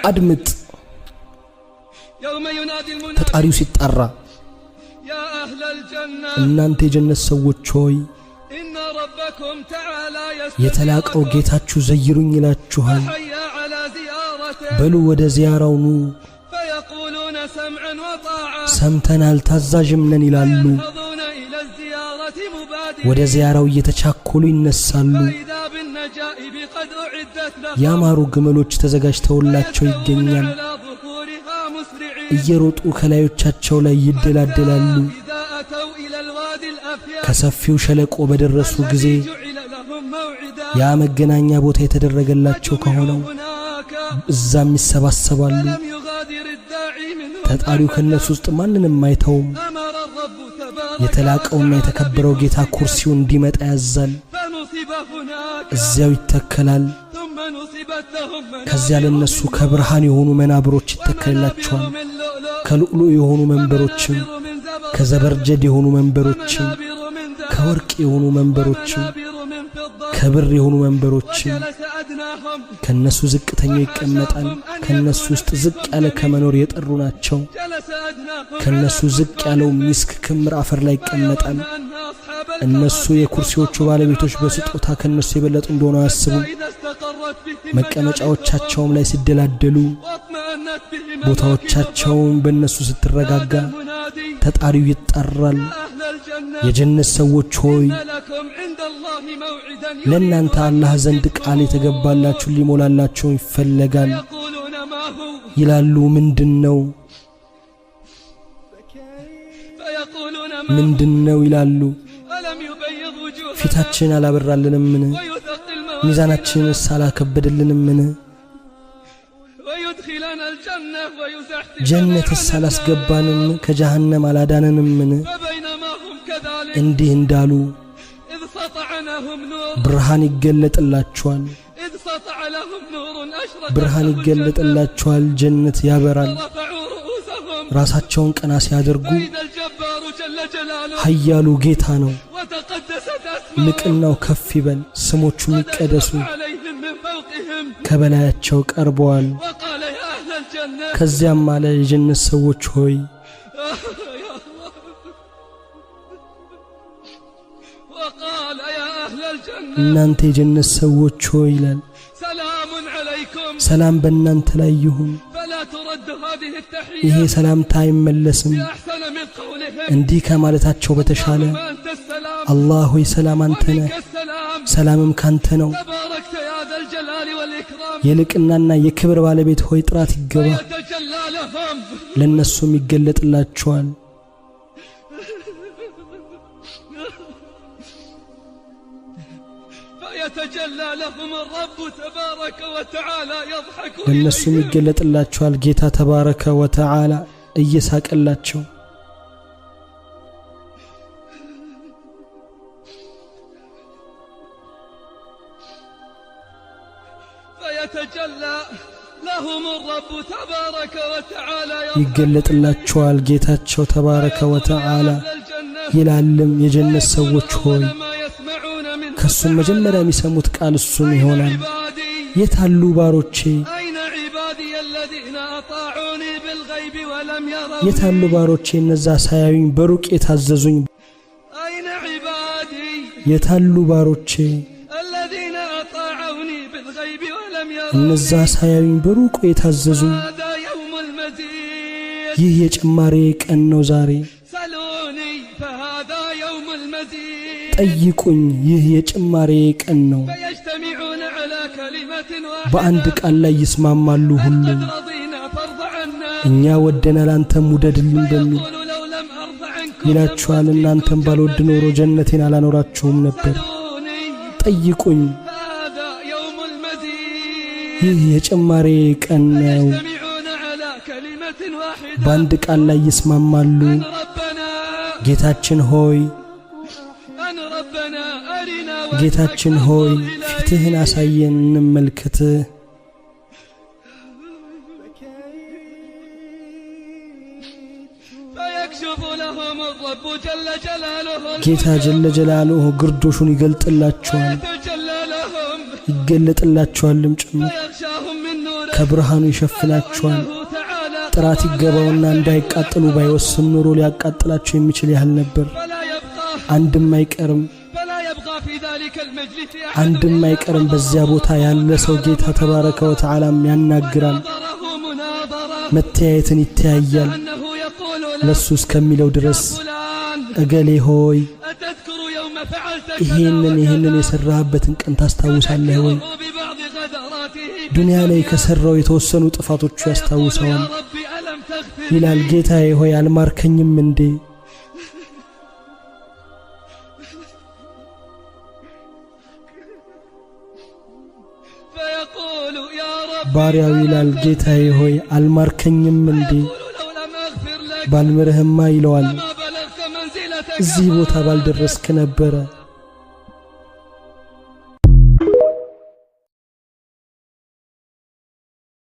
አድምጥ ተጣሪው ሲጣራ እናንተ የጀነት ሰዎች ሆይ የተላቀው ጌታችሁ ዘይሩኝ ይላችኋል በሉ ወደ ዚያራው ኑ ሰምተናል ታዛዥም ነን ይላሉ ወደ ዚያራው እየተቻኮሉ ይነሳሉ ያማሩ ግመሎች ተዘጋጅተውላቸው ይገኛል እየሮጡ ከላዮቻቸው ላይ ይደላደላሉ ከሰፊው ሸለቆ በደረሱ ጊዜ ያ መገናኛ ቦታ የተደረገላቸው ከሆነው እዛም ይሰባሰባሉ ተጣሪው ከነሱ ውስጥ ማንንም አይተውም የተላቀውና የተከበረው ጌታ ኩርሲው እንዲመጣ ያዛል እዚያው ይተከላል ከዚያ ለነሱ ከብርሃን የሆኑ መናብሮች ይተከላቸዋል ከልዑሉ የሆኑ መንበሮችም ከዘበርጀድ የሆኑ መንበሮችም ከወርቅ የሆኑ መንበሮችም ከብር የሆኑ መንበሮችም ከነሱ ዝቅተኛው ይቀመጣል ከነሱ ውስጥ ዝቅ ያለ ከመኖር የጠሩ ናቸው ከነሱ ዝቅ ያለው ሚስክ ክምር አፈር ላይ ይቀመጣል እነሱ የኩርሲዎቹ ባለቤቶች በስጦታ ከነሱ የበለጡ እንደሆነ ያስቡ መቀመጫዎቻቸውም ላይ ሲደላደሉ ቦታዎቻቸውም በእነሱ ስትረጋጋ ተጣሪው ይጣራል የጀነት ሰዎች ሆይ ለእናንተ አላህ ዘንድ ቃል የተገባላችሁ ሊሞላላችሁ ይፈልጋል ይላሉ ምንድነው ይላሉ ፊታችን አላበራልንምን ሚዛናችንስ አላከበደልንምን ጀነትስ አላስገባንም ከጀሃነም አላዳነንምን እንዲህ እንዳሉ ብርሃን ይገለጥላቸዋል ጀነት ያበራል ራሳቸውን ቀና ሲያደርጉ ኃያሉ ጌታ ነው ልቅናው ከፍ ይበል ስሞቹም ይቀደሱ ከበላያቸው ቀርበዋል ከዚያም አለ የጀነት ሰዎች ሆይ እናንተ የጀነት ሰዎች ሆይ ይላል ሰላም በእናንተ ላይ ይሁን ይሄ ሰላምታ አይመለስም እንዲህ ከማለታቸው በተሻለ አላህ ሆይ ሰላም አንተ ነህ ሰላምም ካንተ ነው የልቅናና የክብር ባለቤት ሆይ ጥራት ይገባ ለነሱም ይገለጥላቸዋል ለነሱም ይገለጥላቸዋል ጌታ ተባረከ ወተዓላ እየሳቀላቸው ይገለጥላቸዋል ጌታቸው ተባረከ ወተዓላ ይላልም የጀነት ሰዎች ሆይ ከሱም መጀመሪያ የሚሰሙት ቃል እሱን ይሆናል የታሉ ባሮቼ የታሉ ባሮቼ እነዛ ሳያዩኝ በሩቅ የታዘዙኝ የታሉ ባሮቼ እነዛ ሳያዩኝ በሩቅ የታዘዙኝ ይህ የጭማሬ ቀን ነው ዛሬ ጠይቁኝ ይህ የጭማሬ ቀን ነው በአንድ ቃል ላይ ይስማማሉ ሁሉም እኛ ወደናል አንተም ውደድልን በሚል ይላችኋል እናንተም ባልወድ ኖሮ ጀነቴን አላኖራችሁም ነበር ጠይቁኝ ይህ የጭማሬ ቀን ነው በአንድ ቃል ላይ ይስማማሉ ጌታችን ሆይ ጌታችን ሆይ ፊትህን አሳየን እንመልከት ጌታ ጀለ ጀላሉሁ ግርዶሹን ይገልጥላቸዋል ይገለጥላቸዋልም ጭምር ከብርሃኑ ይሸፍናቸዋል። ጥራት ይገባውና እንዳይቃጠሉ ባይወስን ኑሮ ሊያቃጥላቸው የሚችል ያህል ነበር። አንድም አይቀርም በዚያ ቦታ ያለ ሰው ጌታ ተባረከ ወተዓላም ያናግራል። መተያየትን ይተያያል። ለሱ እስከሚለው ድረስ እገሌ ሆይ ይሄንን የሰራህበትን ቀን ታስታውሳለህ ወይ? ዱንያ ላይ ከሰራው የተወሰኑ ጥፋቶቹ ያስታውሰዋል። ይላል ጌታዬ ሆይ አልማርከኝም እንዴ? ባሪያው ይላል ጌታዬ ሆይ አልማርከኝም እንዴ? ባልምርህማ ይለዋል እዚህ ቦታ ባልደረስክ ነበረ